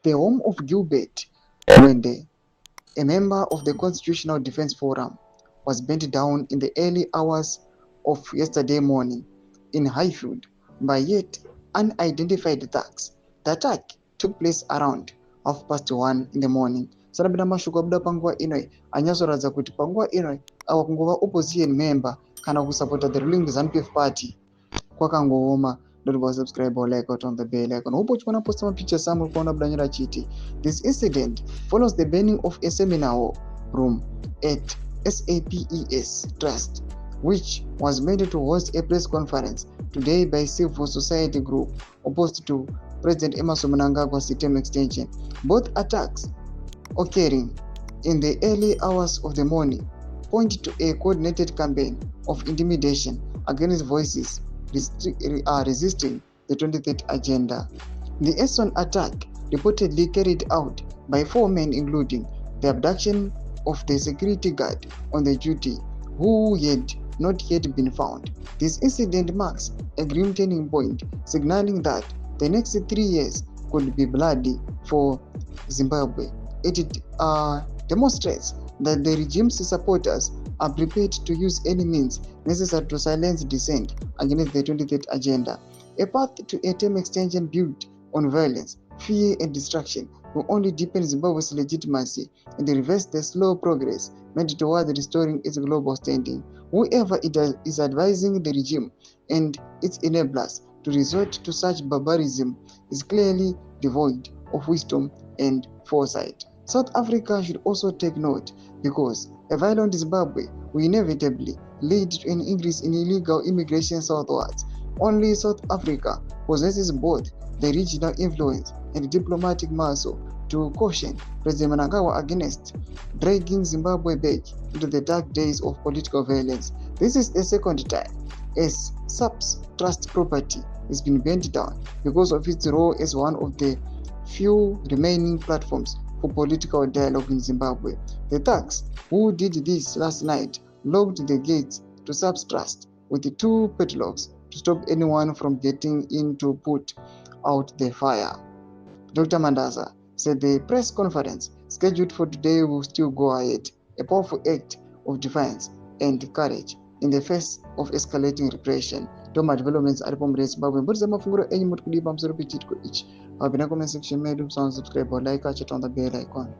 the home of Gilbert Mwende, a member of the Constitutional Defense Forum, was burnt down in the early hours of yesterday morning in Highfield by yet unidentified thugs. The attack took place around 1:30 in the morning. Sarabina mashuko abuda panguwa inoi anyazoradza kuti panguwa inoi awa kungova opposition member kana kusupporta the ruling ZANU-PF party kwakangooma. Don't subscribe or like out on the bell icon. Hope you wanna post some pictures some chiti. This incident follows the burning of a seminar room at SAPES Trust, which was made to host a press conference today by civil society group opposed to President Emmerson Mnangagwa's term extension. Both attacks, occurring in the early hours of the morning, point to a coordinated campaign of intimidation against voices resisting the 23rd agenda. The Eastern attack, reportedly carried out by 4 men, including the abduction of the security guard on the duty, who had not yet been found. This incident marks a grim turning point, signaling that the next 3 years could be bloody for Zimbabwe. It demonstrates that the regime's supporters are prepared to use any means necessary to silence dissent against the 23rd agenda. A path to a term extension built on violence, fear, and destruction will only deepen Zimbabwe's legitimacy and reverse the slow progress made toward restoring its global standing. Whoever is advising the regime and its enablers to resort to such barbarism is clearly devoid of wisdom and foresight. South Africa should also take note, because a violent Zimbabwe will inevitably lead to an increase in illegal immigration southwards. Only South Africa possesses both the regional influence and diplomatic muscle to caution President Mnangagwa against dragging Zimbabwe back into the dark days of political violence. This is the second time as SAP's trust property has been burnt down because of its role as one of the few remaining platforms for political dialogue in Zimbabwe. The thugs who did this last night locked the gates to SAP's trust with the 2 padlocks to stop anyone from getting in to put out the fire. Dr. Mandaza said the press conference scheduled for today will still go ahead, a powerful act of defiance and courage in the face of escalating repression. Toma developments aripo muri Zimbabwe. Mbudza mafunguro enyu muri kudipa musoro pechitiko ichi. Pabina comment section medu, subscribe or like, chat on the bell icon.